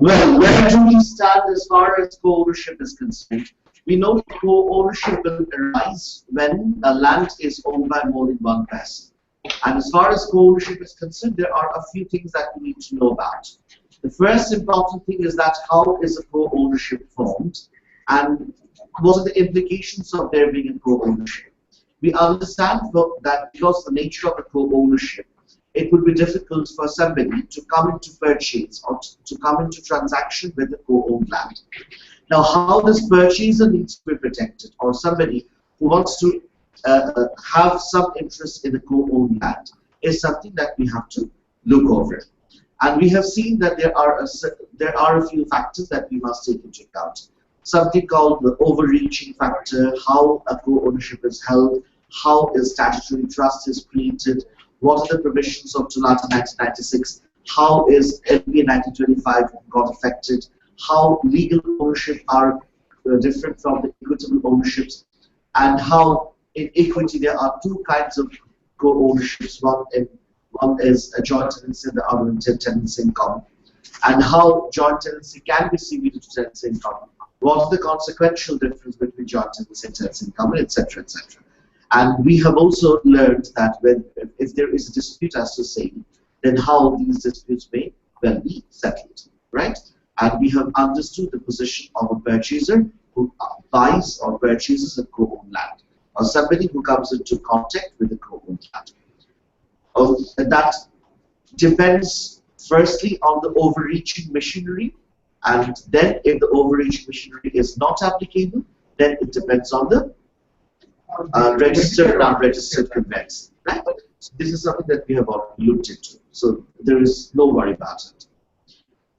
Well, where do we stand as far as co-ownership is concerned? We know co-ownership will arise when a land is owned by more than one person. And as far as co-ownership is concerned, there are a few things that we need to know about. The first important thing is that how is a co-ownership formed, and what are the implications of there being a co-ownership? We understand that because of the nature of the co-ownership, it would be difficult for somebody to come into purchase or to come into transaction with the co-owned land. Now, how this purchaser needs to be protected, or somebody who wants to have some interest in the co-owned land, is something that we have to look over. And we have seen that there are a few factors that we must take into account. Something called the overreaching factor, how a co-ownership is held, how a statutory trust is created, what are the provisions of TULATA 1996, how is LPA 1925 got affected, how legal ownership are different from the equitable ownerships, and how in equity there are two kinds of co-ownerships. One is a joint tenancy and the other is tenancy in common, and how joint tenancy can be ceded to tenancy in common. What is the consequential difference between joint tenancy and tenancy in common, etc., etc. And we have also learned that if there is a dispute as to sale, then how these disputes may well be settled, right? And we have understood the position of a purchaser who buys or purchases a co-owned land, or somebody who comes into contact with a co-owned land. And that depends firstly on the overreaching machinery, and then if the overreaching machinery is not applicable, then it depends on the registered and unregistered conveyance. Right? So this is something that we have already looked into, so there is no worry about it.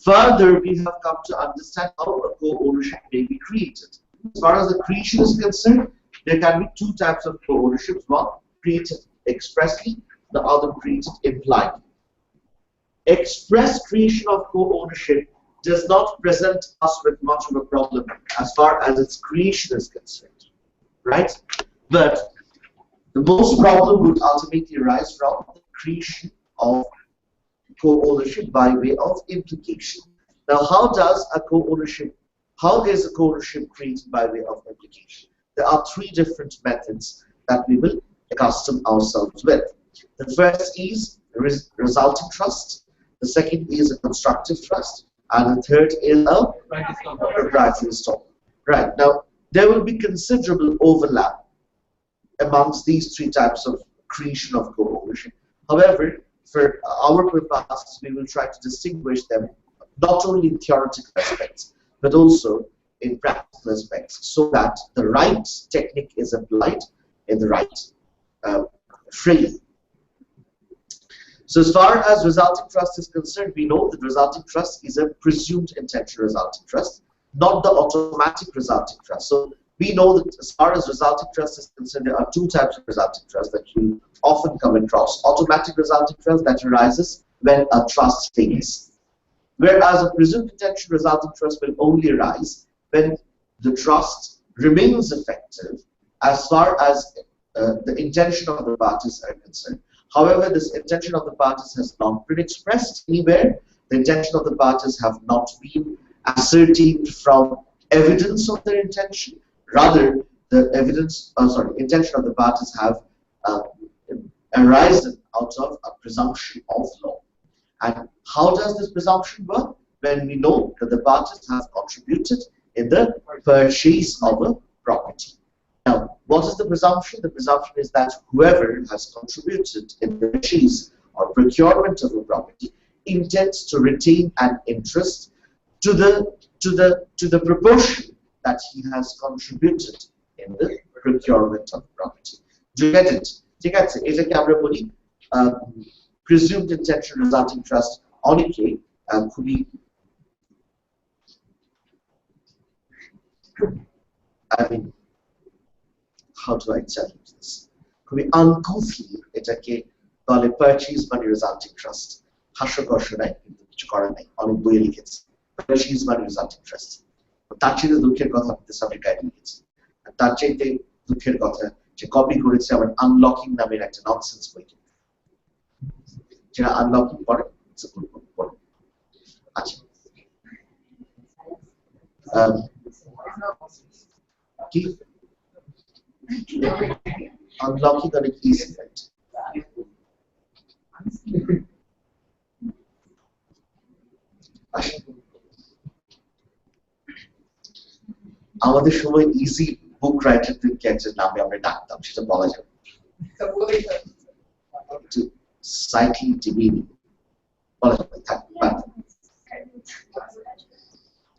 Further, we have come to understand how a co-ownership may be created. As far as the creation is concerned, there can be two types of co-ownerships: one created expressly, the other created impliedly. Express creation of co-ownership does not present us with much of a problem as far as its creation is concerned, right? But the most problem would ultimately arise from the creation of co-ownership by way of implication. Now, how is a co-ownership created by way of implication? There are three different methods that we will accustom ourselves with. The first is resulting trust, the second is a constructive trust, and the third is a proprietary installment. Right, now there will be considerable overlap amongst these three types of creation of co-ownership. However, for our purposes, we will try to distinguish them not only in theoretical aspects, but also in practical aspects, so that the right technique is applied in the right frame. So as far as resulting trust is concerned, we know that resulting trust is a presumed intention resulting trust, not the automatic resulting trust. So we know that as far as resulting trust is concerned, there are two types of resulting trust that you often come across. Automatic resulting trust that arises when a trust fails, whereas a presumed intention resulting trust will only arise when the trust remains effective as far as the intention of the parties are concerned. However, this intention of the parties has not been expressed anywhere. The intention of the parties have not been ascertained from evidence of their intention. Rather, the evidence, intention of the parties have arisen out of a presumption of law. And how does this presumption work? When we know that the parties have contributed in the purchase of a property. Now, what is the presumption? The presumption is that whoever has contributed in the purchase or procurement of a property intends to retain an interest to the proportion that he has contributed in the procurement of property. Do you get it? ঠিক আছে, এটাকে আমরা বলি presumed intention resulting trust. অনেকে খুবই how do I tell you this? খুবই uncouthly এটাকে বলে purchase money resulting trust. হাস্যকর শোনায় কিন্তু কিছু করার নাই, অনেক বইয়ে লিখেছে purchase money resulting trust. তার চেয়ে দুঃখের কথা আপনাদের সামনে গাইড লিখেছে, তার চাইতে দুঃখের কথা যে কপি করেছে আবার আনলকিং নামের একটা ননসেন্স বই, যেটা আনলকিং পড়ে আচ্ছা কি আনলকিং অনেক ইজি রাইট। আমাদের সময় ইজি বুক রাইটারদেরকে একটা নামে আমরা ডাকতাম, সেটা বলা যাবে একটু সাইক্লিং ডিমিনি বলা যাবে থাকবে।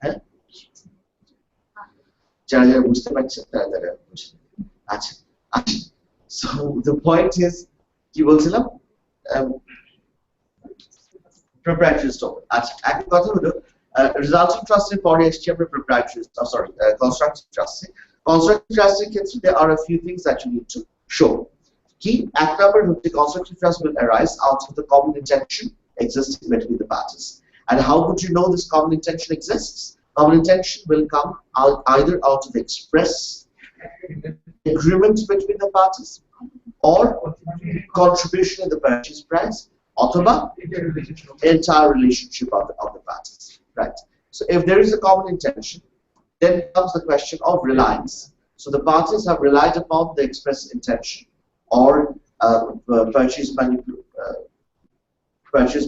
হ্যাঁ, যারা যারা বুঝতে পারছেন তারা তারা বুঝবেন। আচ্ছা আচ্ছা, সো দ্য পয়েন্ট ইজ কি বলছিলাম, proprietary stock. আচ্ছা, একটা কথা হলো resulting trust এর পরে এসেছি আমরা proprietary, constructive trust. Constructive trust এর ক্ষেত্রে there are a few things that you need to show. কি এক number হচ্ছে constructive trust will arise out of the common intention existing between the parties. And how would you know this common intention exists? Common intention will come out either out of express agreement between the parties or contribution in the purchase price, অথবা entire relationship of the parties, right? So if there is a common intention, then comes the question of reliance. So the parties have relied upon the express intention or purchase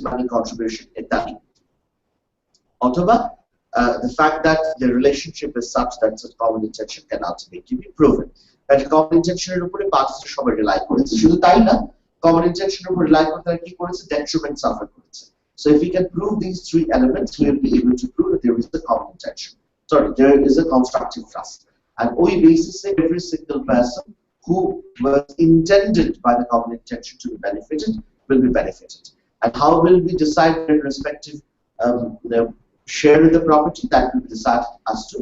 money contribution in that. অথবা the fact that the relationship is such that such common intention can ultimately be proven. That common intention এর উপরে parties সবাই rely করেছে, শুধু তাই না, common intention over rely করতে কি করেছে, detriment suffer করেছে. So if we can prove these three elements, we will be able to prove that there is a common intention. There is a constructive trust. And on the basis of every single person who was intended by the common intention to be benefited will be benefited. And how will we decide their respective share in the property? That will be decided as to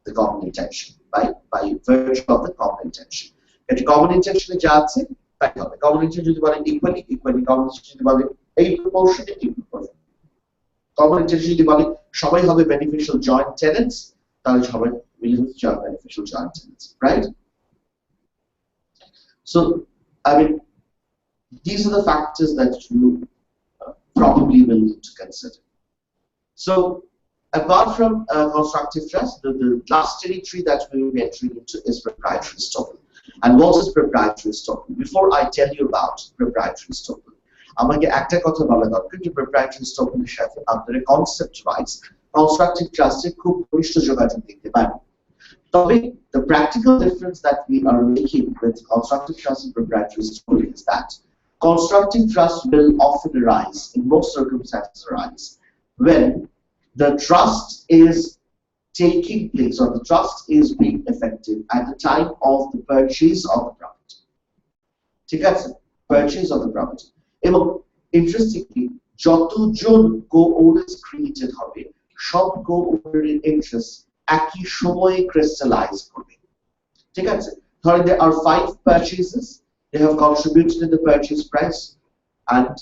the common intention by virtue of the common intention. If the common intention is যাচ্ছে তাই হবে। common intention যদি বলেন equally, common intention যদি বলেন এই proportion, common intention যদি বলেন সবাই হবে beneficial joint tenants, তাহলে সবাই মিলে হচ্ছে beneficial joint tenants, right? So I mean, these are the factors that you probably will need to consider. So apart from constructive trust, the last territory that we will be entering into is proprietary stock. And what is proprietary stock? Before I tell you about proprietary stock, আমাকে একটা কথা বলা দরকার যে proprietary stock এর সাথে আপনারা concept wise constructive trust এর খুব ঘনিষ্ঠ যোগাযোগ দেখতে পাবেন। তবে the practical difference that we are making with constructive trust and proprietary stock is that constructive trust will often arise, in most circumstances arise, when the trust is taking place or the trust is being effective at the time of the purchase of the property. ঠিক আছে, purchase of the property. এবং interestingly, যতজন co-owners created হবে, সব co-owner interest একই সময়ে crystallize করবে। ঠিক আছে, ধরেন there are 5 purchases, they have contributed in the purchase price and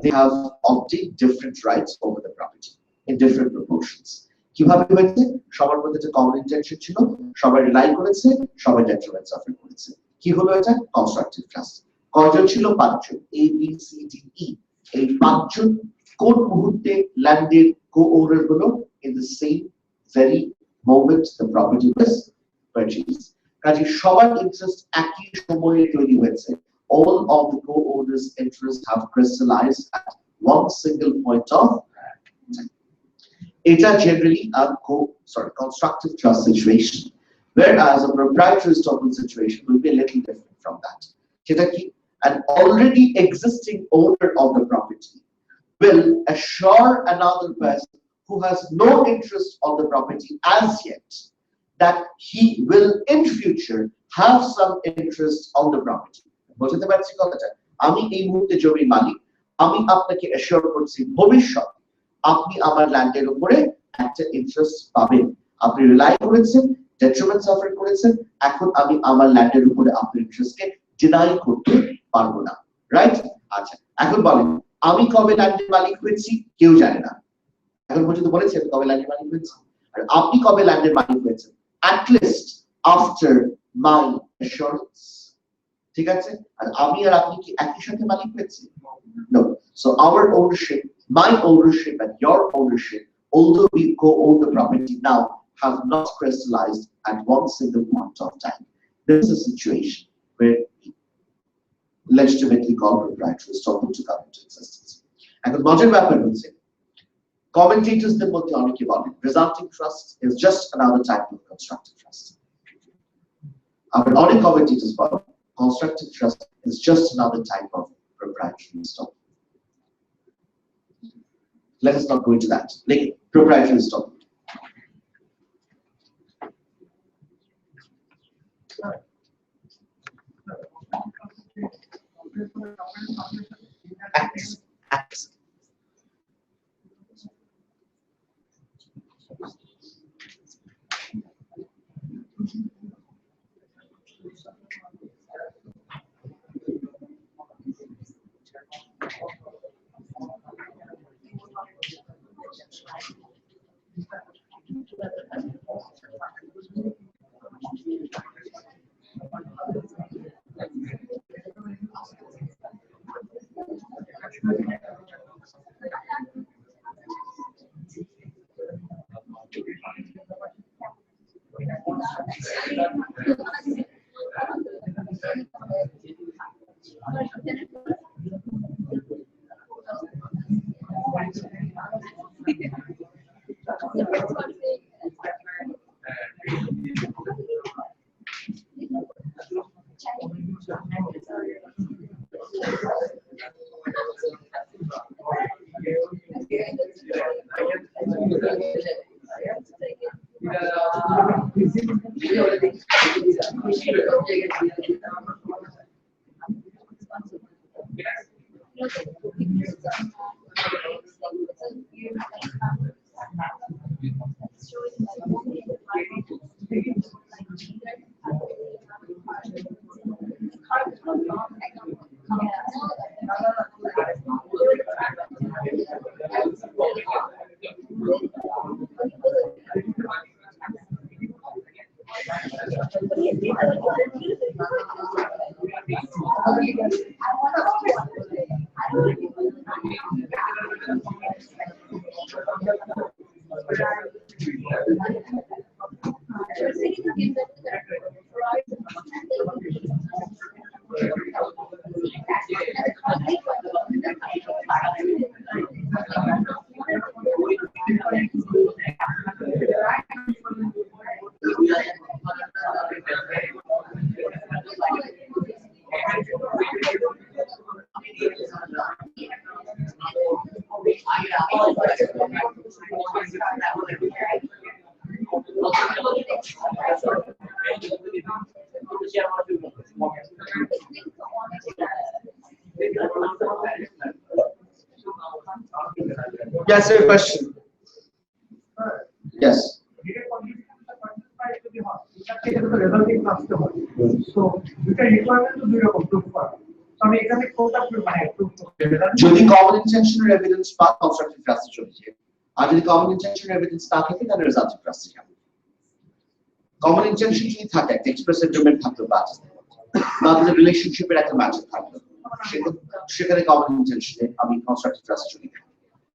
they have obtained different rights over the property in different proportions. কিভাবে হয়েছে? সবার মধ্যে একটা কমন ইন্টেনশন ছিল, সবাই রিলাই করেছে, সবাই ডেট্রিমেন্ট সাফার করেছে। কি হলো এটা? Constructive trust. কয়জন ছিল? 5 জন, A B C D E। এই 5 জন কোন মুহূর্তে ল্যান্ডের co-owner হলো? In the same very moment the property was purchased. কাজে সবার ইন্টারেস্ট একই সময়ে তৈরি হয়েছে। All of the co-owners' interests have crystallized at one single point of time. It's generally a constructive trust situation, whereas a proprietary stockholder situation will be a little different from that. An already existing owner of the property will assure another person who has no interest on the property as yet that he will in future have some interest on the property. বুঝতে পারছি কথাটা? আমি এই মুহূর্তে জমির মালিক, আমি আপনাকে assure করছি ভবিষ্যৎ আপনি আমার ল্যান্ডের উপরে একটা ইন্টারেস্ট পাবেন। আপনি রিলাই করেছেন, ডেট্রিমেন্ট সাফার করেছেন, এখন আমি আমার ল্যান্ডের উপরে আপনার ইন্টারেস্টকে ডিনাই করতে পারবো না, রাইট? আচ্ছা, এখন বলেন আমি কবে ল্যান্ডের মালিক হয়েছি কেউ জানে না। এখন পর্যন্ত বলেছি আমি কবে ল্যান্ডের মালিক হয়েছি, আর আপনি কবে ল্যান্ডের মালিক হয়েছেন? At least after my assurance. ঠিক আছে? আর আমি আর আপনি কি একই সাথে মালিক হয়েছি? No. So our ownership, my ownership and your ownership, although we co-own the property now, have not crystallized at one single point of time. This is a situation where legitimately called proprietary stockholder to come into existence. এখন মজার ব্যাপার হচ্ছে commentators-দের মধ্যে অনেকে বলেন resulting trust is just another type of constructive trust. আবার অনেক commentators বলেন constructive trust is just another type of proprietary stock. Let us not go into that. Like proprietary stock. Acts. Yes, your question. Yes. So, you can require to do your proof. So, আমি এখানে কোনটা মানে proof যদি common intention evidence পান constructive trust চলে যায় আর যদি common intention evidence না থাকে তাহলে resulting trust যাবে common intention যদি থাকে একটা expressive domain থাকলো বা তাহলে রিলেশনশিপের একটা ম্যাচিং থাকলো সেখানে common intention আমি constructive trust চলে যাই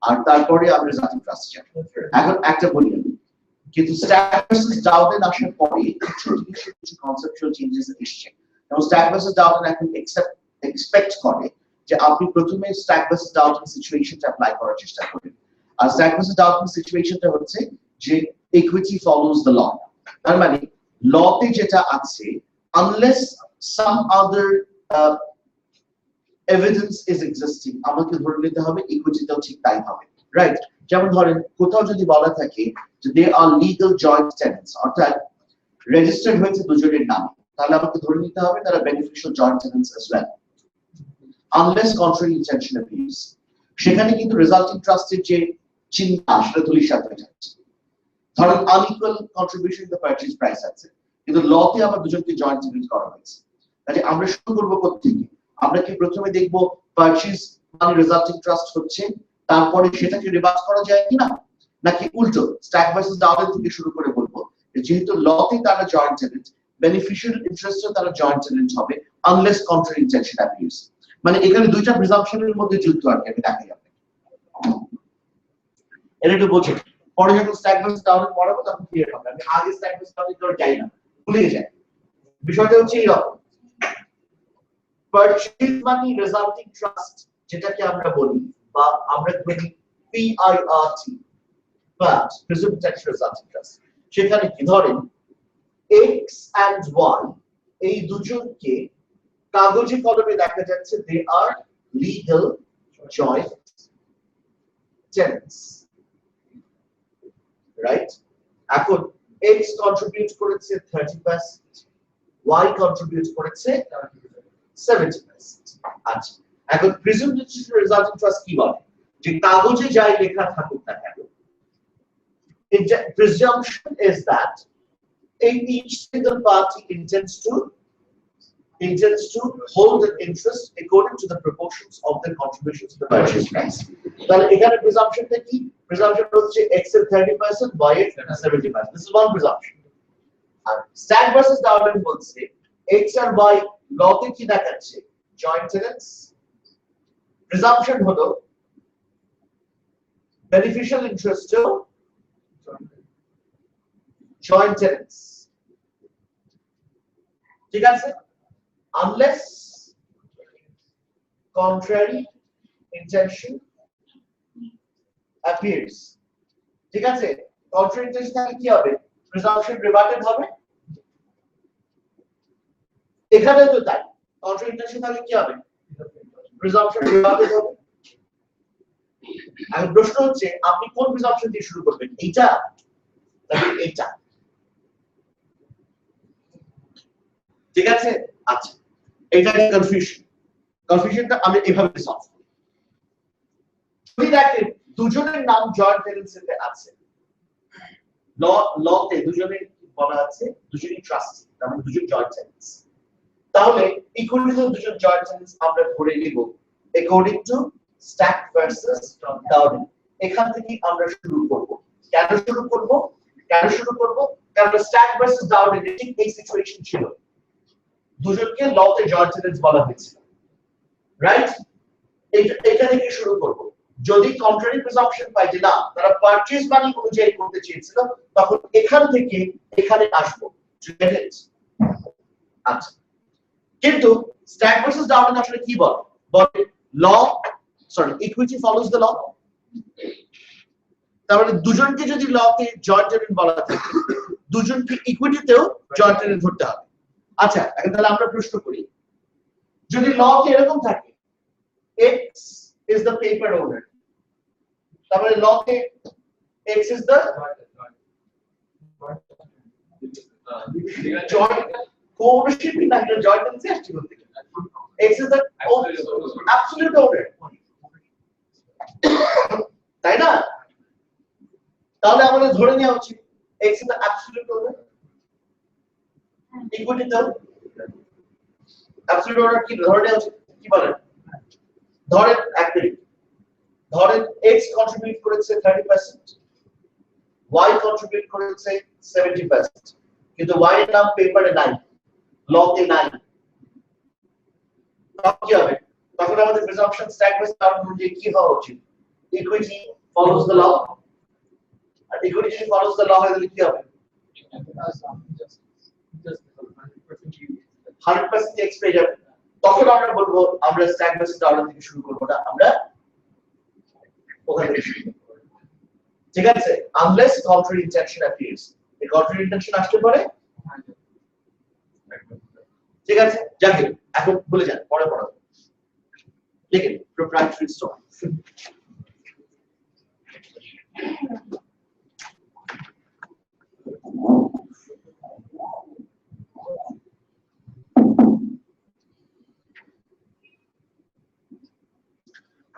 আর তারপরে আমরা resulting trust যাই এখন একটা বলি আমি কিন্তু স্ট্যাক ভার্সেস ডাউডেন আসার পরে কিছু কনসেপচুয়াল চেঞ্জেস এসেছে এবং স্ট্যাক ভার্সেস ডাউডেন এখন এক্সপেক্ট করে যে আপনি প্রথমে স্ট্যাক ভার্সেস ডাউডেন সিচুয়েশনটা অ্যাপ্লাই করার চেষ্টা করবেন আর স্ট্যাক ভার্সেস ডাউডেন সিচুয়েশনটা হচ্ছে যে ইকুইটি ফলোজ দ্য ল তার মানে লতে যেটা আছে unless some other evidence is existing আমাকে ধরে নিতে হবে ইকুইটিটাও ঠিক তাই হবে রাইট যেমন ধরেন কোথাও যদি বলা থাকে যে দে আর লিগ্যাল জয়েন্ট টেনেন্টস অর্থাৎ রেজিস্টার্ড হয়েছে দুজনের নামে তাহলে আমাকে ধরে নিতে হবে তারা beneficial joint tenets as well unless contrary intention appears সেখানে কিন্তু রিজাল্টিং ট্রাস্টের যে চিন্তা সেটা ধূলিসাৎ হয়ে যাচ্ছে ধরেন unequal contribution the purchase price আছে কিন্তু লতে আবার দুজনকে জয়েন্ট টেনেন্ট করা হয়েছে কাজে আমরা শুরু করবো কোত্থেকে আমরা কি প্রথমে দেখবো পারচেজ মানে রিজাল্টিং ট্রাস্ট হচ্ছে তারপরে সেটাকে রিভার্স করা যায় কিনা নাকি উল্টো স্ট্যাক ভার্সেস ডাউডেন থেকে শুরু করে বলবো যেহেতু লতে তারা জয়েন্ট টেনেন্ট বেনিফিশিয়াল ইন্টারেস্টে তারা জয়েন্ট টেনেন্ট হবে আনলেস কন্ট্রারি ইন্টেনশন অ্যাপিয়ার্স মানে এখানে দুইটা প্রিজাম্পশনের মধ্যে যুদ্ধ আর কি আমি দেখাই আপনাকে এটা একটু বোঝেন পরে যখন স্ট্যাক ভার্সেস ডাউডেন পড়াবো তখন ক্লিয়ার হবে আমি আগে স্ট্যাক ভার্সেস ডাউডেন করে যাই না ভুলে যাই বিষয়টা হচ্ছে এইরকম পারচেজ মানি রিজাল্টিং ট্রাস্ট যেটাকে আমরা বলি বা আমরা বলি PIRT but presumed tax resulting trust সেখানে কি ধরেন x and y এই দুজনকে কাগজে কলমে দেখা যাচ্ছে they are legal joint tenants right এখন x contribute করেছে 30% y contribute করেছে 70% আচ্ছা এখন presumed resulting trust কি বলে যে কাগজে যাই লেখা থাকুক না কেন presumption is that each single party intends to hold an interest according to the proportions of their contribution to the purchase price তাহলে এখানে presumption টা কি presumption হচ্ছে x এর 30% y এর 70% this is one presumption R stack versus Darwin বলছে x আর y লতে কি দেখাচ্ছে joint tenants presumption হলো beneficial interest to joint tenants ঠিক আছে unless contrary intention appears ঠিক আছে contrary intention থাকলে কি হবে presumption rebutted হবে এখানে তো তাই contrary intention থাকলে কি হবে presumption rebutted হবে আর প্রশ্ন হচ্ছে আপনি কোন প্রিজাম্পশন দিয়ে শুরু করবেন এইটা নাকি এইটা ঠিক আছে আচ্ছা এটা কনফিউশনটা আমি এভাবে সলভ করি যদি দেখেন দুজনের নাম জয়েন্ট টেনেন্সিতে আছে লতে দুজনের বলা আছে দুজনই ট্রাস্টি তার মানে দুজন জয়েন্ট টেনেন্টস তাহলে ইকুইটি দুজন জয়েন্ট টেনেন্টস আমরা ধরে নিব according to stack versus Dowden এখান থেকে আমরা শুরু করব কেন শুরু করব কারণ স্ট্যাক ভার্সেস ডাউডেন ঠিক এই সিচুয়েশন ছিল দুজনকে লতে জয়েন্ট টেনেন্টস বলা হয়েছিল রাইট এটা থেকে শুরু করব যদি কন্ট্রারি প্রিজাম্পশন পাই যে না তারা পারচেজ মানি অনুযায়ী করতে চেয়েছিল তখন এখান থেকে এখানে আসবো আচ্ছা কিন্তু স্ট্যাক ভার্সেস ডাউডেন আসলে কি বলে equity follows the law তাহলে দুজনকে যদি লতে জয়েন্ট টেনেন্ট বলা থাকে দুজনকে ইকুইটিতেও জয়েন্ট টেনেন্ট ধরতে হবে আচ্ছা এখন তাহলে আমরা প্রশ্ন করি যদি লতে এরকম থাকে x is the paper owner তাহলে লতে x is the joint co-ownership in the joint ownership আসছে বলতে x is the absolute owner তাই না তাহলে আমাদের ধরে নেওয়া উচিত x is the absolute owner equity তো absolute owner কি ধরে নেওয়া উচিত কি বলেন ধরেন এক মিনিট ধরেন x কন্ট্রিবিউট করেছে 30% y কন্ট্রিবিউট করেছে 70% কিন্তু y এর নাম পেপারে নাই লতে নাই তখন কি হবে তখন আমাদের প্রিজাম্পশন স্ট্যাক ভার্সেস ডাউডেন অনুযায়ী কি হওয়া উচিত ইকুইটি ফলোজ দ্য ল আর equity if follows the law হয়ে গেলে কি হবে 100% x পেয়ে যাবে তখন আমরা বলবো আমরা স্ট্যাক বেসিস অর্ডার থেকে শুরু করব না আমরা ওখান থেকে শুরু করব ঠিক আছে unless contrary intention appears এই contrary intention আসতে পারে ঠিক আছে যাকে এখন বলে যান পরে পড়া লিখেন proprietary stock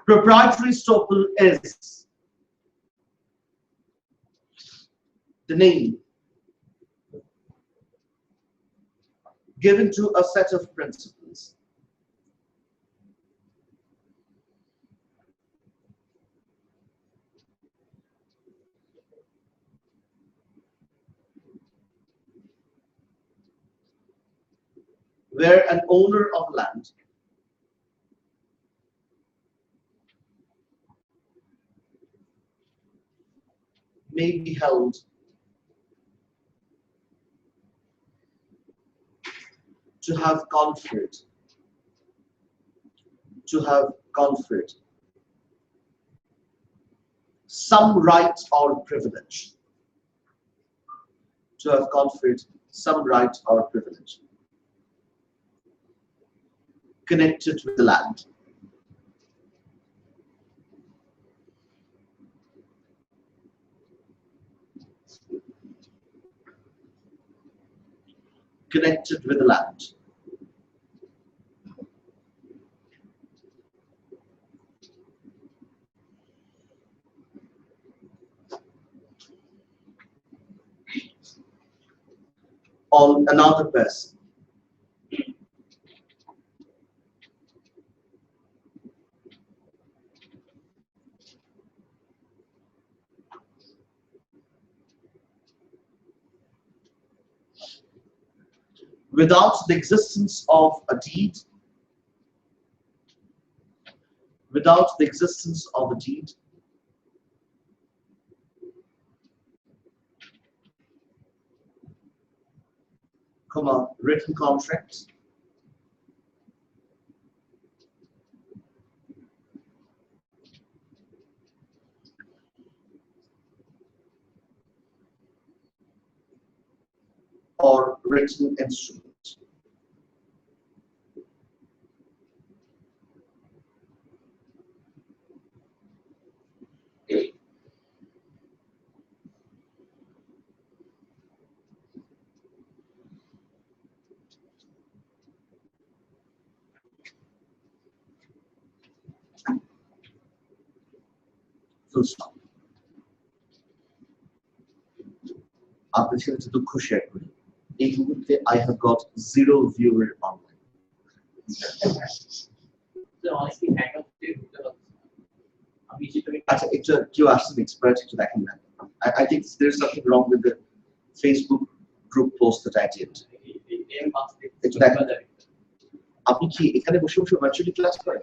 Proprietary stock is the name given to a set of principles where an owner of land may be held to have conferred some right or privilege connected with the land on another person without the existence of a deed written contract or written instrument full stop আপনার সাথে দুঃখ share করি এই মুহূর্তে I have got 0 viewer online আচ্ছা একটু কেউ আসছেন এক্সপার্ট একটু দেখেন না I think there's something wrong with the Facebook group post that I did একটু দেখেন আপনি কি এখানে বসে বসে ভার্চুয়ালি ক্লাস করেন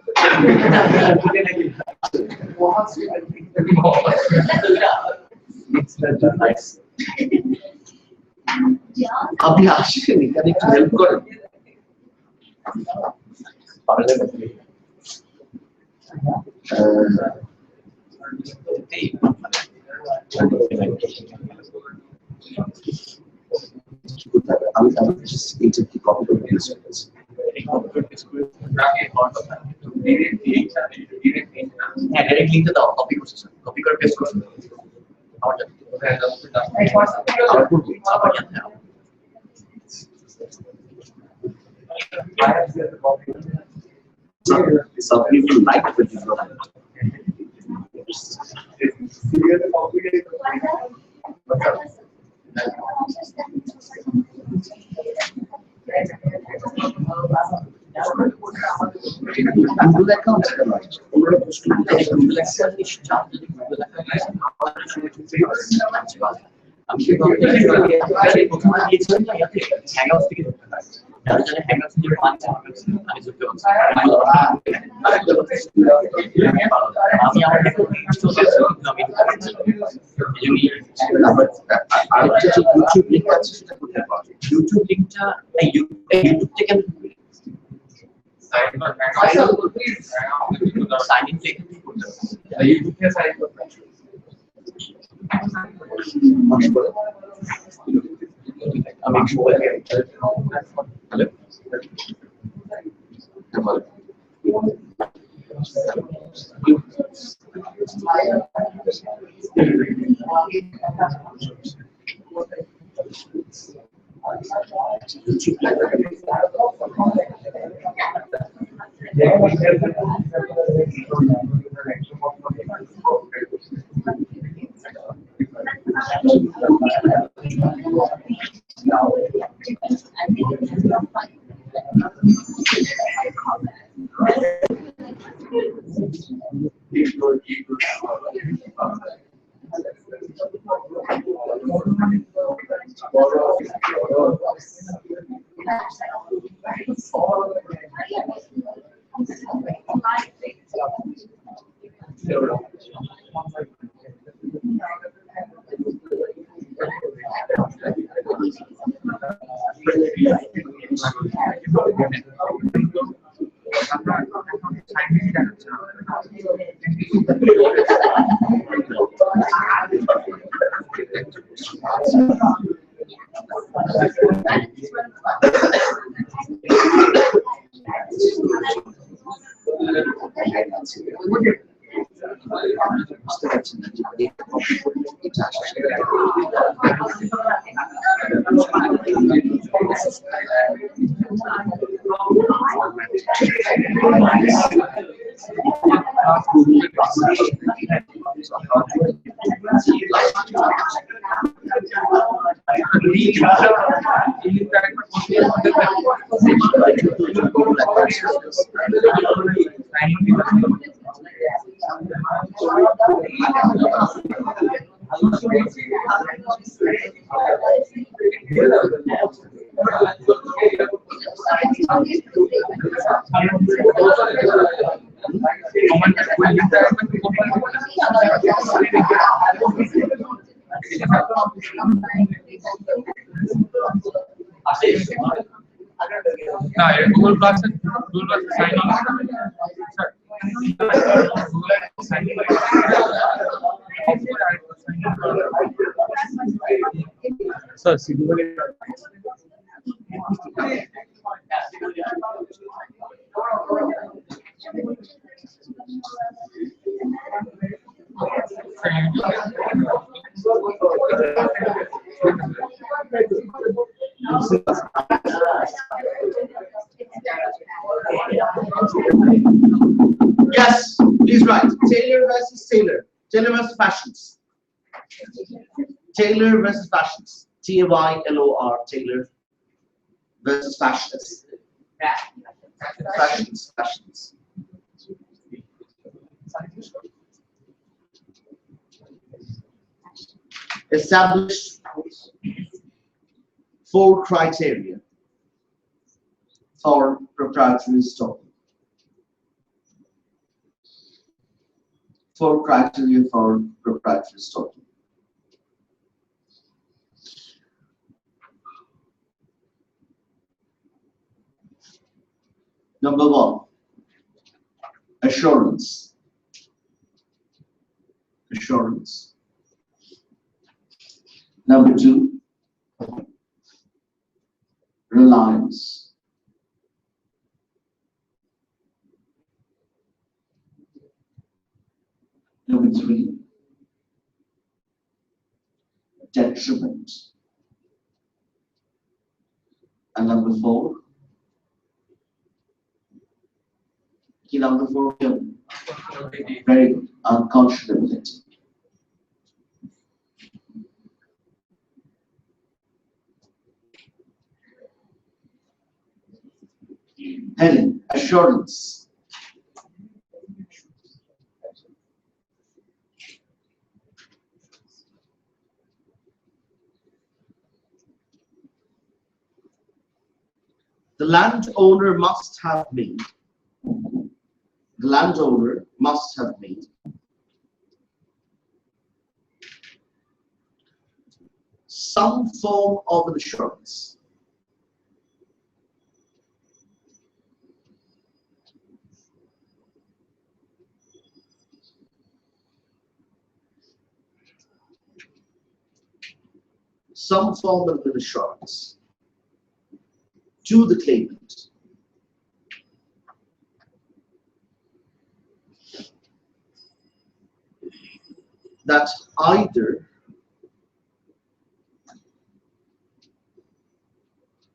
আপনি আসেন এখানে একটু হেল্প করেন আমি এইটা কি কপি করে দিয়েছি হ্যাঁ ডাইরেক্ট লিংকটা দাও কপি করছি স্যার কপি করে পেস্ট করুন আমার some people like the development Google account Google account is charged Google account Darzane hangouts nie pan ani zupełnie. আমি আমাদের ইউটিউব লিংক আছে সেটা করতে পারো। ইউটিউব লিংকটা ইউটিউব থেকে সাইন ইন থেকে করতে হবে। ইউটিউব থেকে সাইন করতে হবে। আমি mobile hello Google Class sign on. Sir, Yes, please write. Tailor versus Taylor. Taylor versus fashions. Tailor versus fashions. Taylor. Taylor versus fashions. Fashions. Establish 4 criteria for proprietary stocking. 4 criteria for proprietary stocking. Number 1, assurance. Assurance. Number 2, reliance. Number 3, detriment. And number 4, number 4, very good, unconscionability. Heading, assurance. the landowner must have made some form of insurance to the claimant that either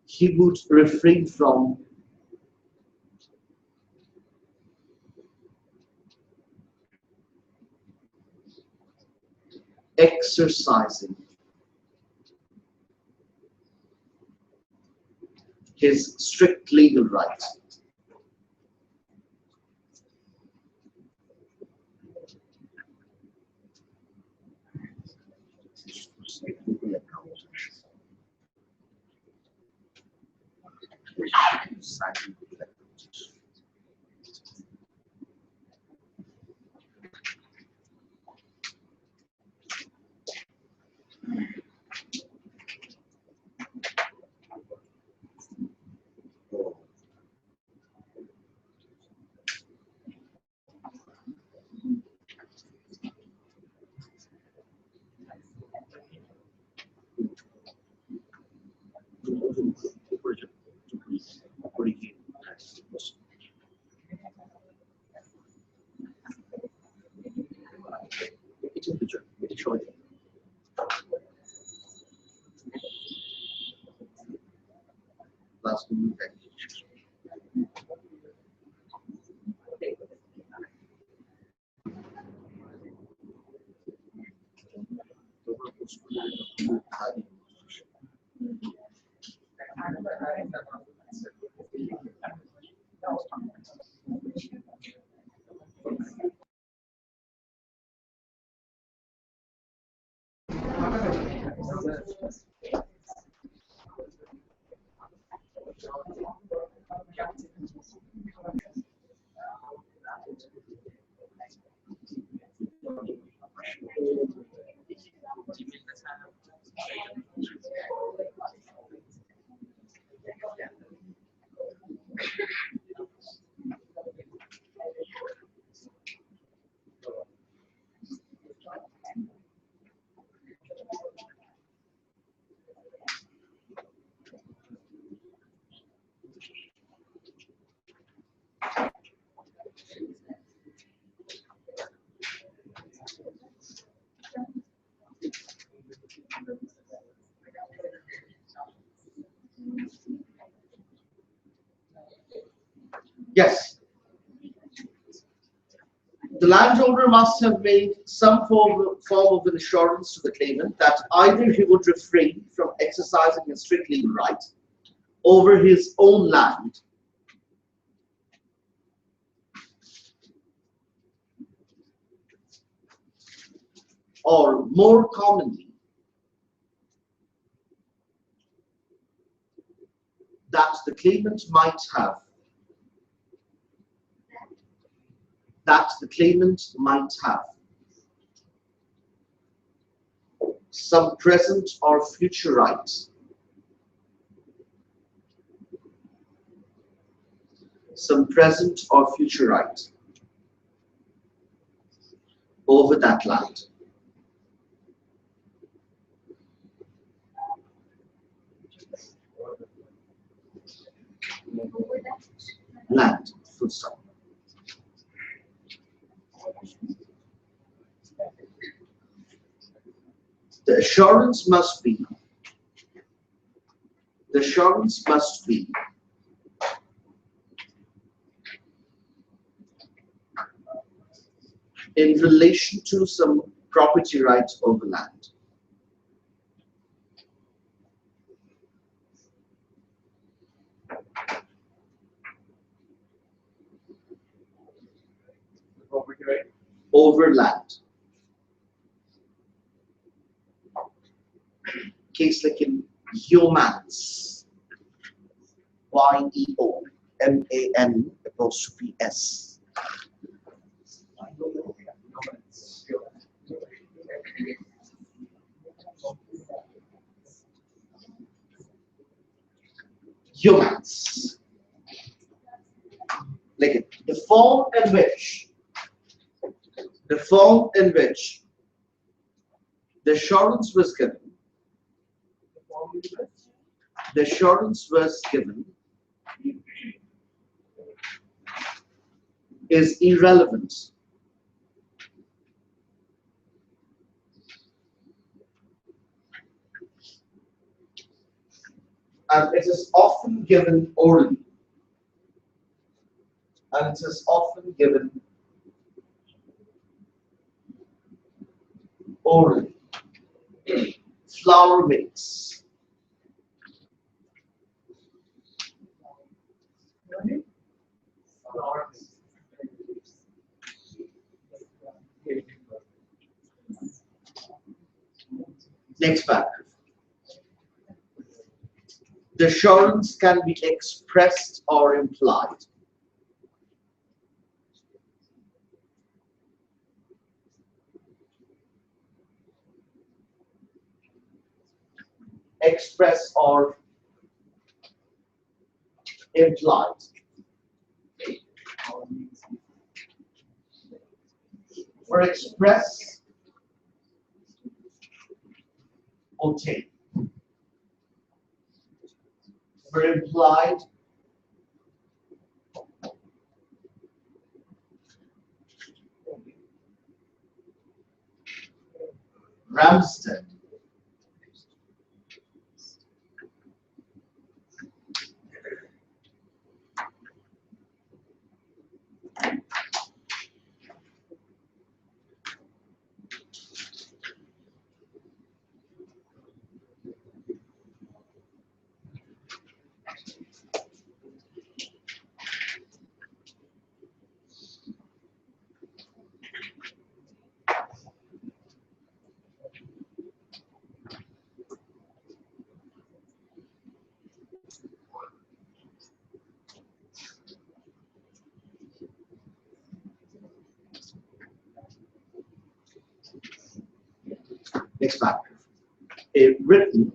he would refrain from exercising his strict legal right Yes, the landowner must have made some form of insurance to the claimant that either he would refrain from exercising his strict legal right over his own land or more commonly that the claimant might have some present or future rights over that land. Full stop. The assurance must be in relation to some property rights over land. Property right? Over land. Case like in Yeomans. Y-E-O-M-A-N''S. Humans. Like the form in which the assurance was given. The assurance was given is irrelevant. And it is often given orally. And it is often given orally. Flour mix. Next paragraph. The assurance can be expressed or implied. Express or implied. For express, obtain. For implied, Ramsden. Next paragraph. A written,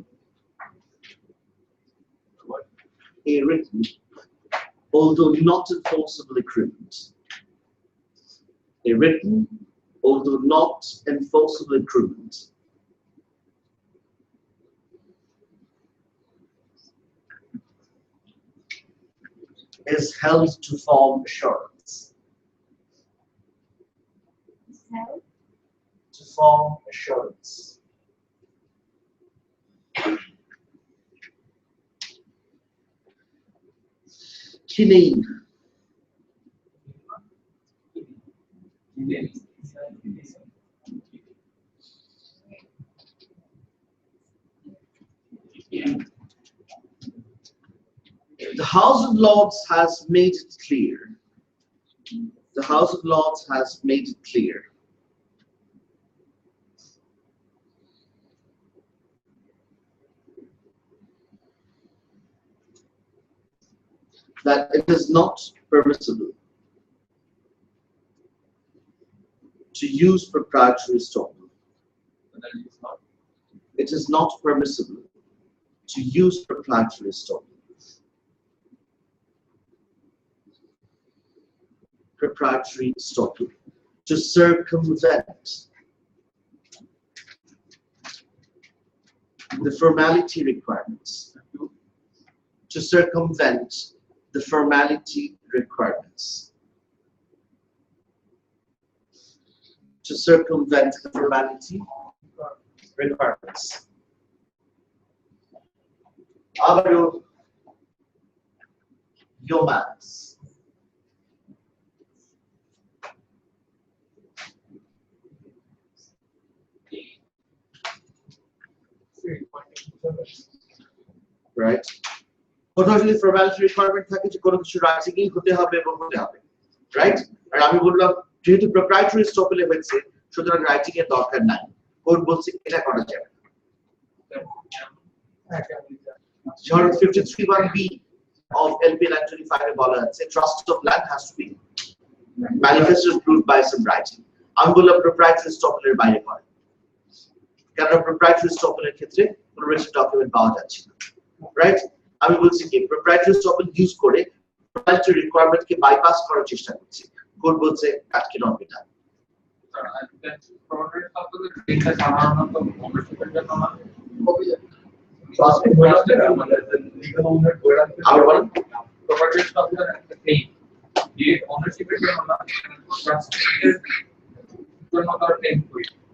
although not enforceable agreement. A written, although not enforceable agreement is held to form assurance. To form assurance. Kinane. The House of Lords has made it clear. The House of Lords has made it clear that it is not permissible to use proprietary estoppel. It is not permissible to use proprietary estoppel. Proprietary estoppel to circumvent the formality requirements. To circumvent the formality requirements. To circumvent the formality requirements. Abaru Yomans. Right? Potentially formality requirement থাকে যে কোনো কিছু রাইটিংই হতে হবে এবং হতে হবে, right? আর আমি বললাম যেহেতু প্রপ্রাইটারি স্টপলে হয়েছে সুতরাং রাইটিং এর দরকার নাই, কোড বলছে এটা করা যাবে। ধরুন 53(1)(b of LP 925 বলা আছে trust of land has to be manifested proved by some writing আমি বললাম proprietary estoppel এর বাইরে পড়ে কারণ proprietary estoppel এর ক্ষেত্রে কোনো written document পাওয়া যাচ্ছে না রাইট আমি বলছি কি proprietary estoppel ইউজ করে proprietary requirement কে bypass করার চেষ্টা করছি কোড বলছে that cannot be done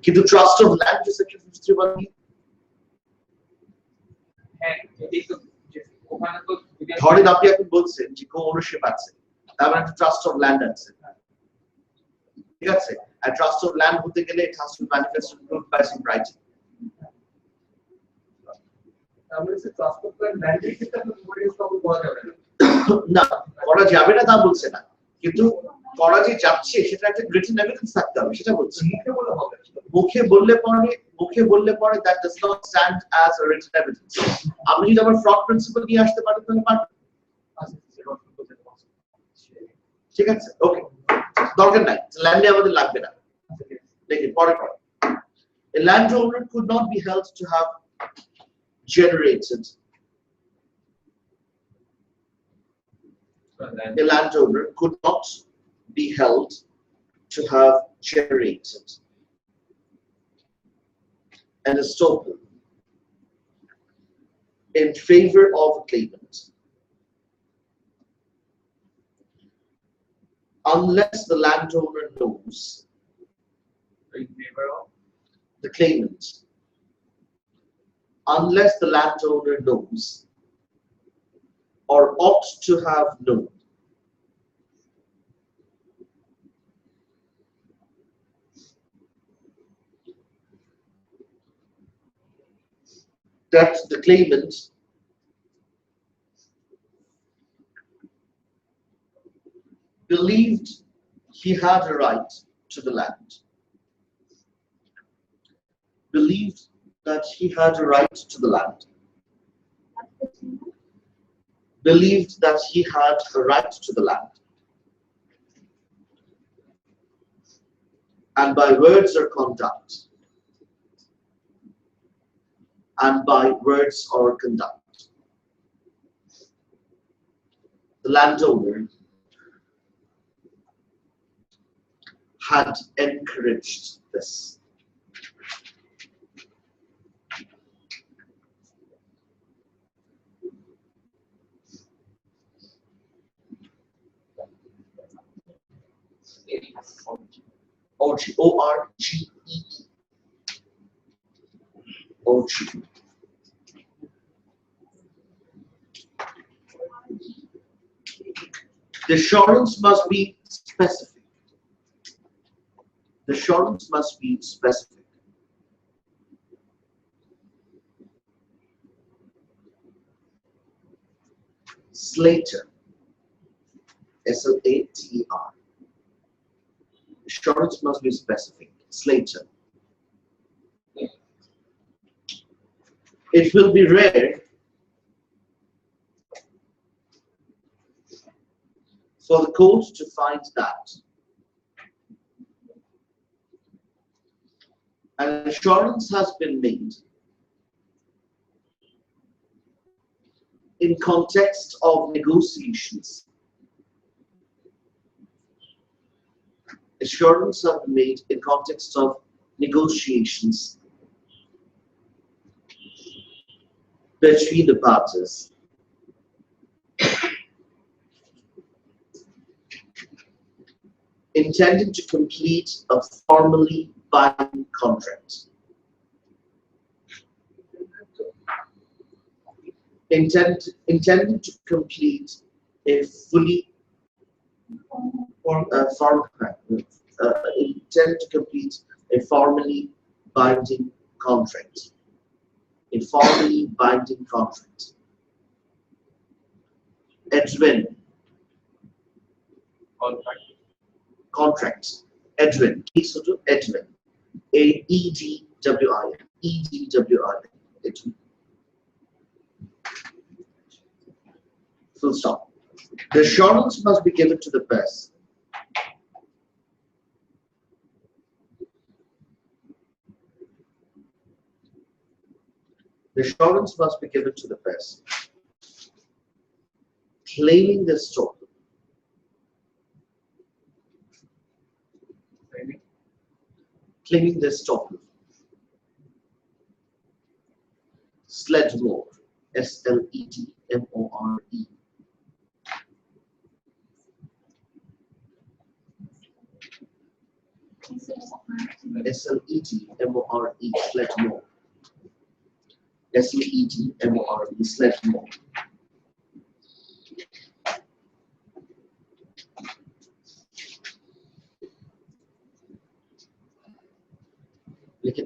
কিন্তু ট্রাস্ট অফ ল্যান্ড যে সেকশন 53 বলে ধরেন আপনি এখন বলছেন যে কো ওনারশিপ আছে তার মানে ট্রাস্ট অফ ল্যান্ড আছে ঠিক আছে আর ট্রাস্ট অফ ল্যান্ড হতে গেলে it has to be manifested proved by some writing আমরা সে ট্রাস্ট অফ ল্যান্ড এর ক্ষেত্রে আমরা প্রপার্টি স্টপ করা যাবে না করা যাবে না তা বলছে না কিন্তু করা যে যাচ্ছে সেটা একটা রিটেন এভিডেন্স থাকতে হবে সেটা বলছে মুখে বললে পরে that does not stand as a written evidence আপনি যদি আবার ফ্রড প্রিন্সিপাল নিয়ে আসতে পারেন তাহলে পারবেন ঠিক আছে ওকে দরকার নাই ল্যান্ডে আমাদের লাগবে না দেখেন পরে a landowner could not be held to have generated a landowner could not be held to have generated an estoppel in favor of a claimant unless the landowner knows in favor of the claimant unless the landowner knows or ought to have known that the claimant believed he had a right to the land, believed that he had a right to the land, believed that he had a right to the land, and by words or conduct, the landowner had encouraged this. O-R-G-E-E. O-G-E. The assurance must be specific. The assurance must be specific. Slater. S-L-A-T-E-R. Assurance must be specific. Slater. It will be rare for the court to find that an assurance has been made in context of negotiations. Assurance have been made in context of negotiations between the parties. Intended to complete a formally binding contract. Intended to complete a fully intended to complete a formally binding contract. A formally binding contract. Edwin. Contract. Edwin. Edwin. A-E-D-W-I-N. E-D-W-I-N. Edwin. Full stop. The assurance must be given to the press. The assurance must be given to the press, claiming this total. Claiming this total. Sledmore, S-L-E-D-M-O-R-E. S-L-E-D-M-O-R-E, Sledmore. S-L-E-D-M-O-R-E, Sledmore.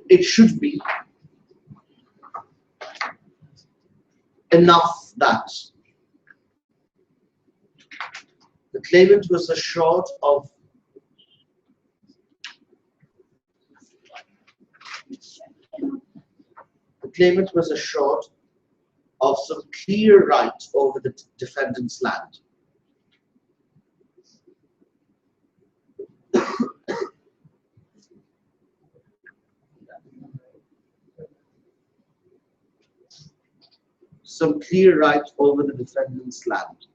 It should be enough that the claimant was assured of some clear right over the defendant's land. Some clear right over the defendant's land.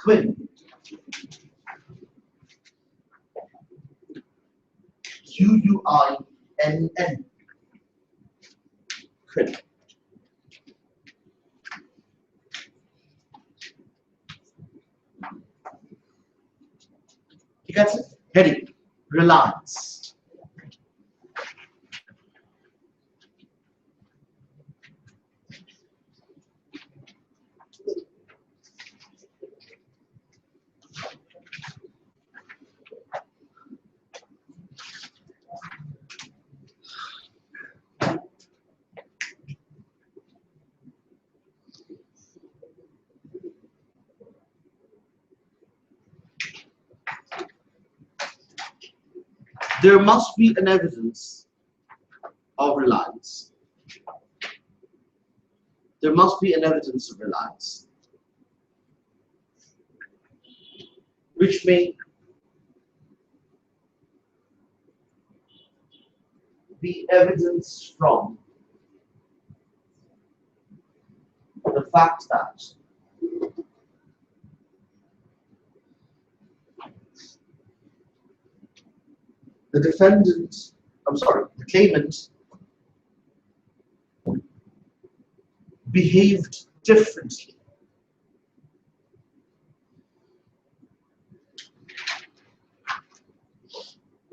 Quinn. Q-U-I-N-N. Quinn. You got it? Heading. Reliance. There must be an evidence of reliance. There must be an evidence of reliance, which may be evidence from the fact that the claimant behaved differently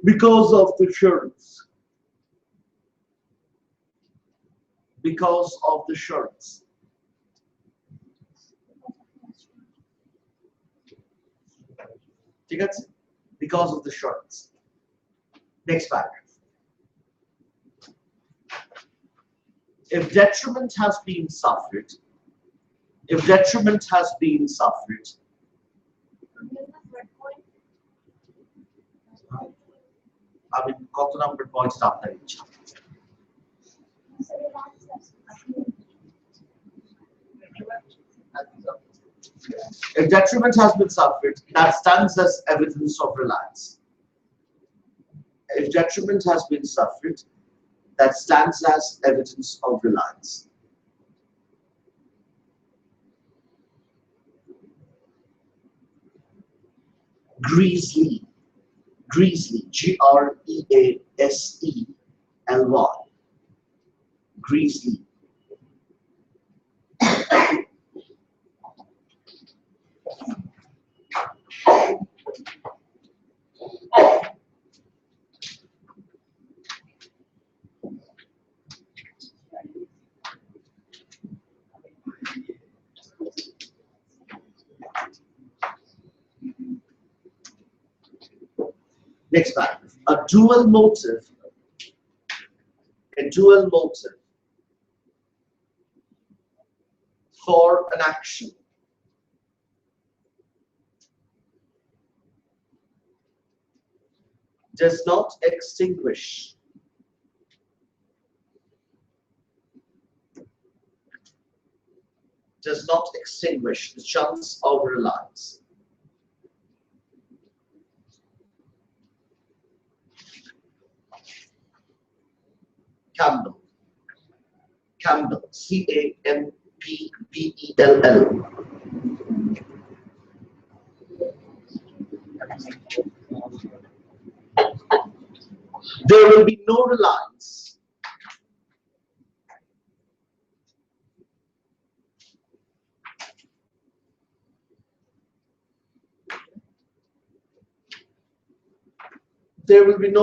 because of the assurance. Because of the assurance. Because of the assurance. Next paragraph. If detriment has been suffered, I mean, কত number points আপনার ইচ্ছা? If detriment has been suffered, that stands as evidence of reliance. If detriment has been suffered, that stands as evidence of reliance. Greasley, G-R-E-A-S-E-L-Y, Greasley. Next paragraph. A dual motive for an action does not extinguish the chance of reliance. Campbell, Campbell. There will be no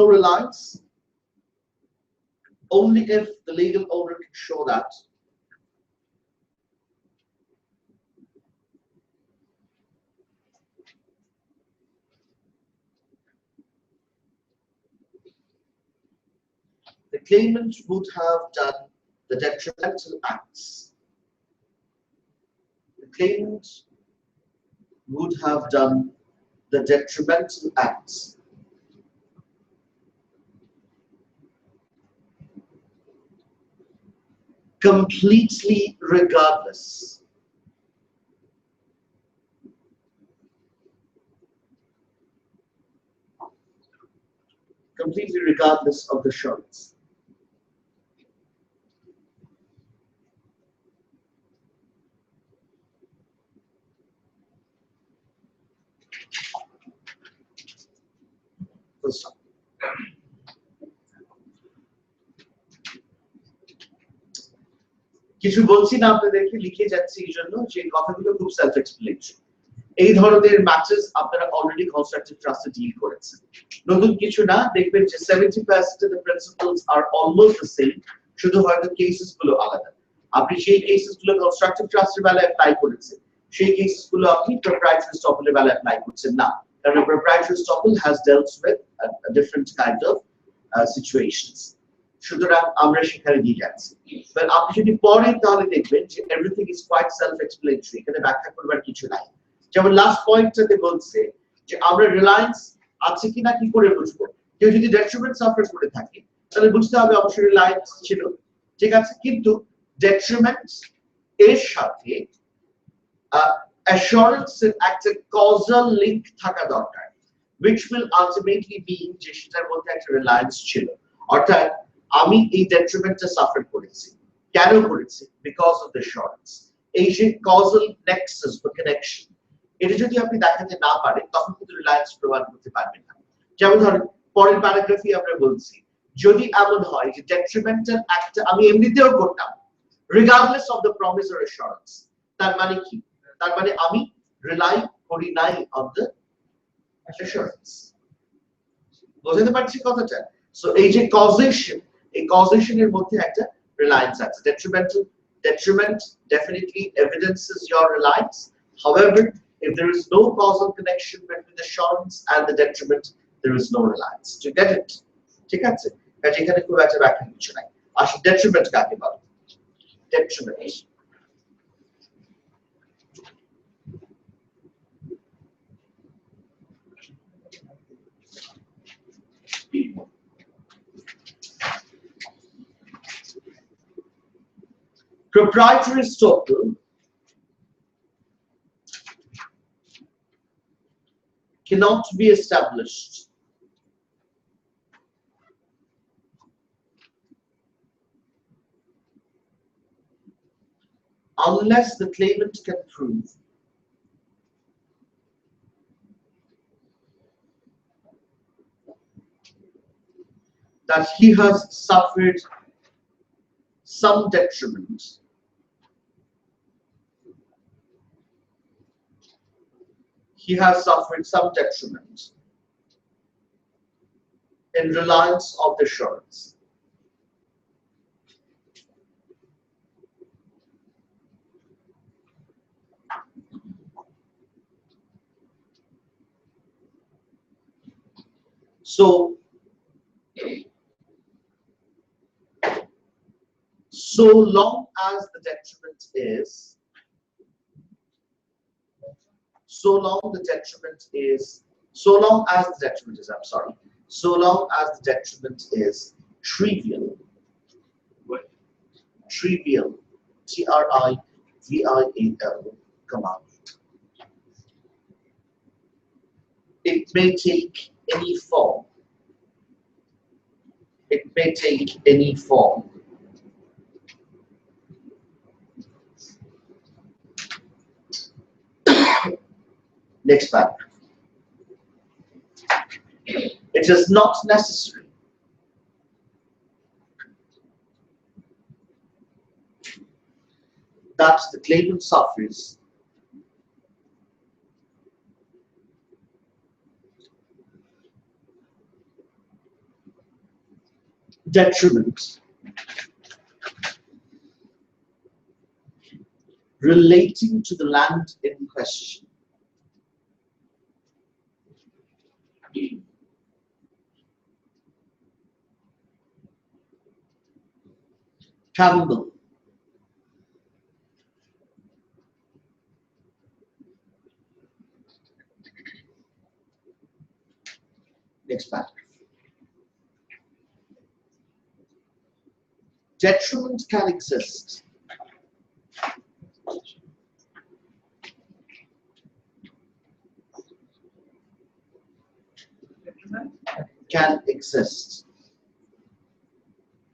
reliance only if the legal owner can show that the claimant would have done the detrimental acts. The claimant would have done the detrimental acts completely regardless of the assurance. Full stop. কিছু বলছি না আপনাদেরকে, লিখে যাচ্ছি এই জন্য যে কথাগুলো খুব সেলফ এক্সপ্লেনেটরি। এই ধরনের ম্যাচেস আপনারা অলরেডি কনস্ট্রাকটিভ ট্রাস্টে ডিল করেছেন, নতুন কিছু না। দেখবেন যে 70% of the principles are almost the same, শুধু হয়তো কেসেস গুলো আলাদা। আপনি সেই কেসেস গুলো কনস্ট্রাকটিভ ট্রাস্টের বেলায় অ্যাপ্লাই করেছেন, সেই কেসেস গুলো আপনি প্রপ্রাইটারি এস্টপেলের বেলায় অ্যাপ্লাই করছেন না, কারণ proprietary estoppel has ডেল্ট with different kind of situations. সুতরাং আমরা সেখানে দিয়ে যাচ্ছি। বাট আপনি যদি পড়েন তাহলে দেখবেন যে everything is quite self explanatory, এখানে ব্যাখ্যা করবার কিছু নাই। যেমন লাস্ট পয়েন্টটাতে বলছে যে আমরা রিলায়েন্স আছে কিনা কি করে বুঝবো? কেউ যদি ডেট্রিমেন্ট সাফার করে থাকে তাহলে বুঝতে হবে অবশ্যই রিলায়েন্স ছিল, ঠিক আছে, কিন্তু ডেট্রিমেন্ট এর সাথে অ্যাসুরেন্সের একটা কজাল লিংক থাকা দরকার, which will ultimately mean যে সেটার মধ্যে একটা রিলায়েন্স ছিল। অর্থাৎ আমি এই ডেট্রিমেন্টটা সাফার করেছি, কেন করেছি? Because of the assurance. এই যে কজাল নেক্সাস বা কানেকশন, এটা যদি আপনি দেখাতে না পারেন তখন কিন্তু রিলায়েন্স প্রমাণ করতে পারবেন না। যেমন ধরেন পরের প্যারাগ্রাফে আমরা বলছি যদি এমন হয় যে ডেট্রিমেন্টাল একটা আমি এমনিতেও করতাম regardless of the promise or assurance, তার মানে কি? তার মানে আমি রিলাই করি নাই অন দ্য অ্যাসুরেন্স। বুঝতে পারছি কথাটা? সো এই যে কজেশন, এই কজেশনের মধ্যে একটা রিলায়েন্স আছে। Detriment definitely evidences your reliance. However, if there is no causal connection between the assurance and the detriment, there is no reliance. Do you get it? ঠিক আছে? কাজে এখানে খুব একটা ব্যাখ্যা কিছু নাই। আসলে detriment কাকে বলে? Detriment proprietary estoppel cannot be established unless the claimant can prove that he has suffered some detriment in reliance of the assurance. So, so long as the detriment is, so long as the detriment is, I'm sorry, so long as the detriment is trivial, trivial, trivial, comma, it may take any form. It may take any form. Next paragraph. It is not necessary that the claimant suffers detriment relating to the land in question. Campbell. Next paragraph. Detriment can exist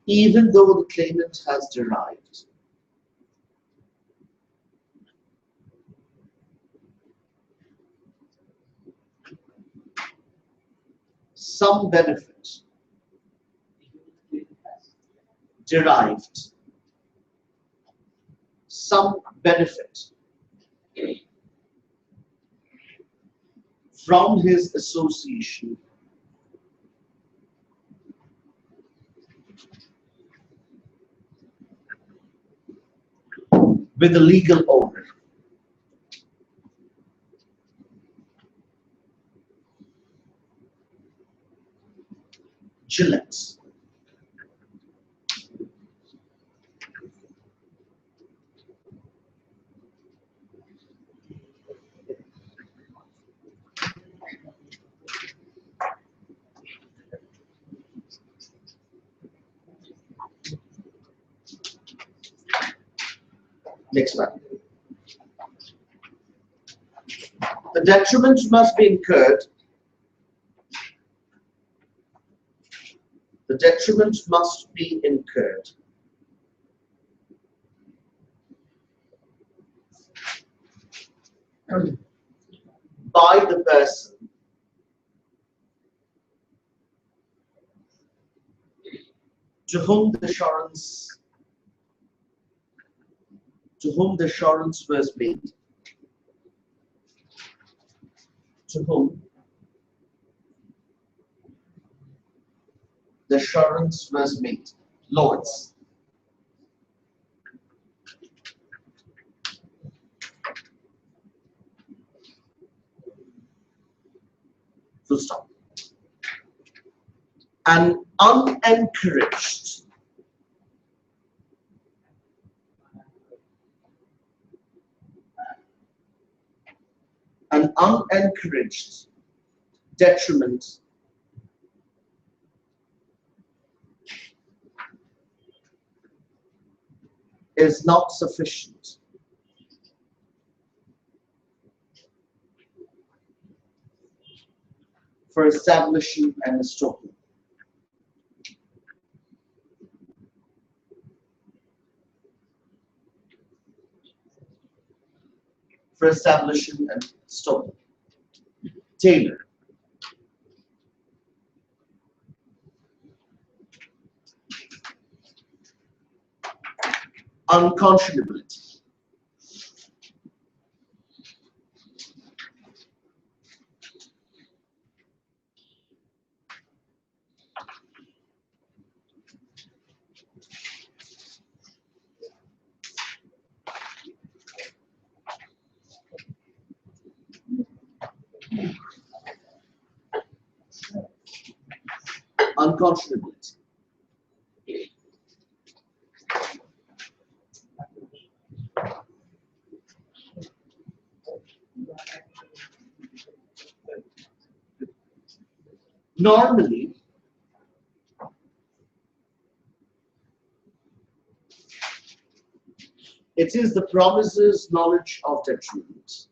even though the claimant has derived some benefit derived some benefit from his association with the legal owner. Gillette. Next one. The detriment must be incurred. The detriment must be incurred by the person to whom the assurance was made. To whom the assurance was made. Lords. Full stop. An unencouraged detriment is not sufficient for establishing an estoppel. For establishing an estoppel. Taylor. Unconscionability. Unconscionability. Normally, it is the promiser's knowledge of detriment.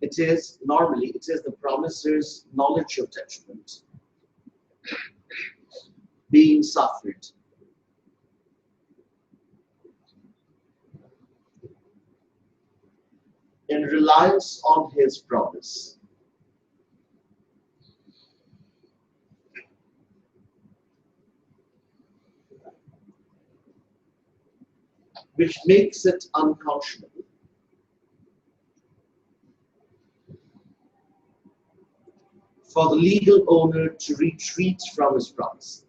It is the promiser's knowledge of detriment being suffered in reliance on his promise, which makes it unconscionable for the legal owner to retreat from his promise.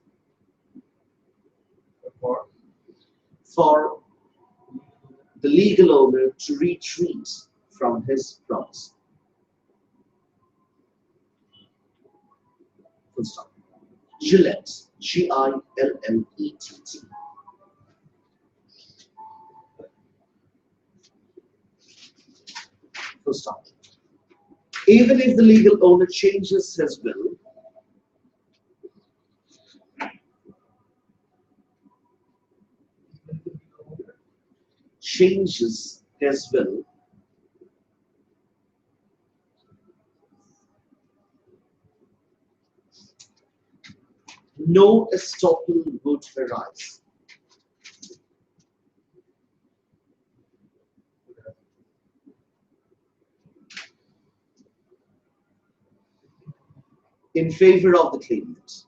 For the legal owner to retreat from his promise. Full stop. Gillette, Gillett. Full stop. Even if the legal owner changes his will, no estoppel would arise. In favor of the claimant.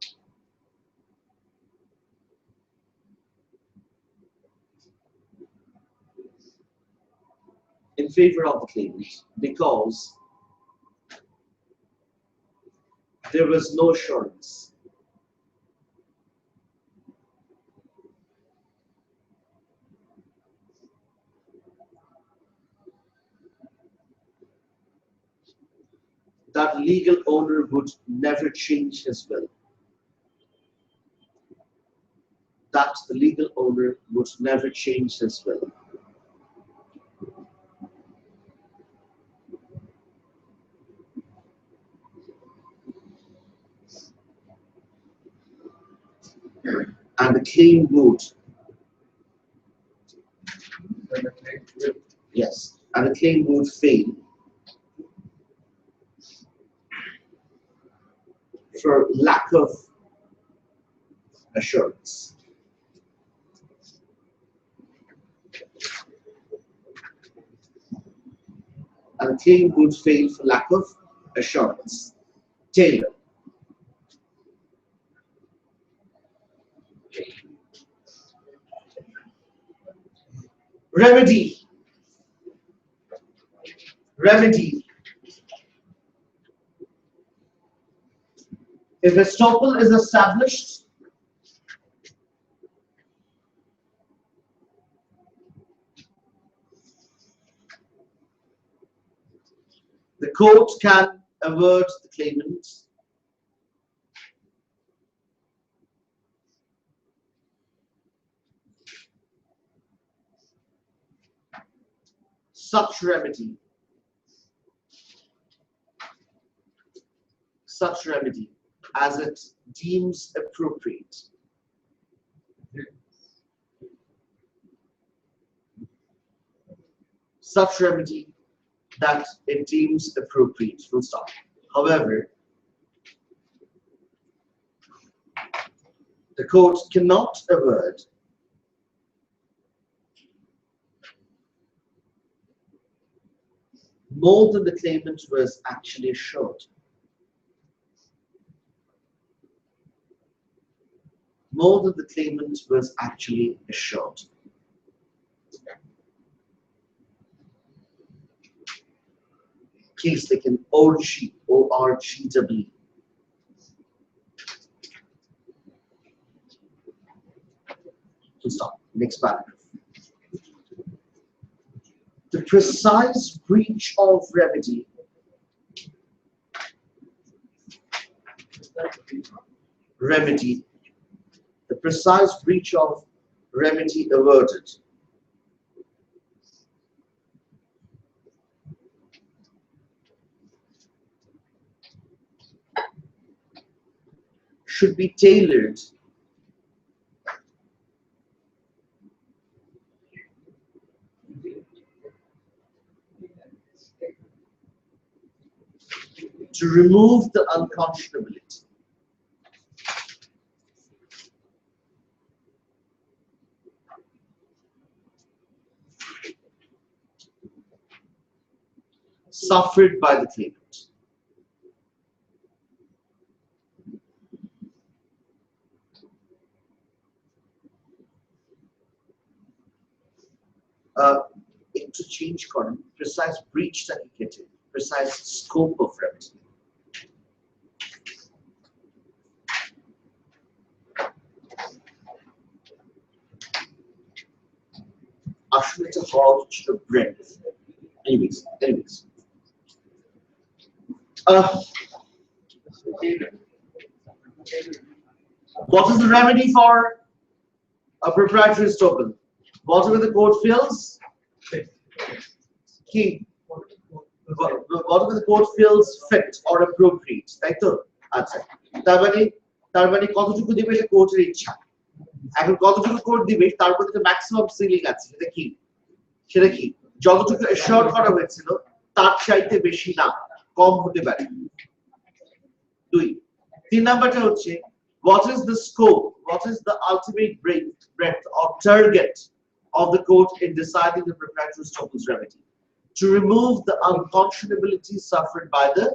In favor of the claimant, because there was no assurance that the legal owner would never change his will. That the legal owner would never change his will. And the claim would. Yes, and the claim would fail for lack of assurance. And the claim would fail for lack of assurance. Taylor. Remedy. If estoppel is established, the court can avert the claimant such remedy as it deems appropriate. Such remedy that it deems appropriate. Full stop. However, the court cannot avert more than the claimant was actually assured. More than the claimant was actually assured. Please take an ORG, ORGW. Full stop. Next paragraph. The precise breach of remedy remedy, the precise breach of remedy averted. Should be tailored to remove the unconscionability. Suffered by the claimant. একটু change করেন precise breachটাকে কেটে precise scope of remedy. আসলে এটা হওয়া ছিল breadth. Anyways. What is the remedy for a proprietary estoppel? Whatever the court feels, whatever the court feels fit or appropriate. তাই তো? আচ্ছা। তার মানে কতটুকু দিবে এটা কোর্টের ইচ্ছা। এখন কতটুকু কোর্ট দিবে তার উপর একটা ম্যাক্সিমাম সিলিং আছে। সেটা কি? যতটুকু এশিওর করা হয়েছিল তার চাইতে বেশি না, কম হতে পারে। 2 3 নাম্বারটা হচ্ছে what is the scope, what is the ultimate breadth or target of the court in deciding the proprietary estoppel's remedy? To remove the unconscionability suffered by the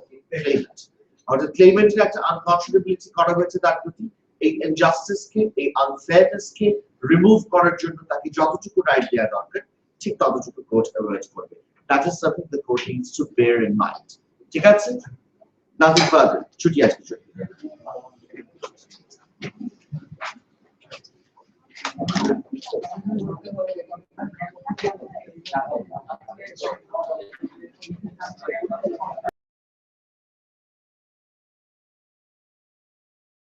claimant. Or the claimant একটা unconscionability করা হয়েছে তার প্রতি, এই injustice কে, এই unfairness কে remove করার জন্য তাকে যতটুকু রাইট দেওয়া দরকার ঠিক ততটুকু কোর্ট অ্যাভয়েড করবে। That is something the court needs to bear in mind. ঠিক আছে? Nothing further. ছুটি আজকে ছুটি।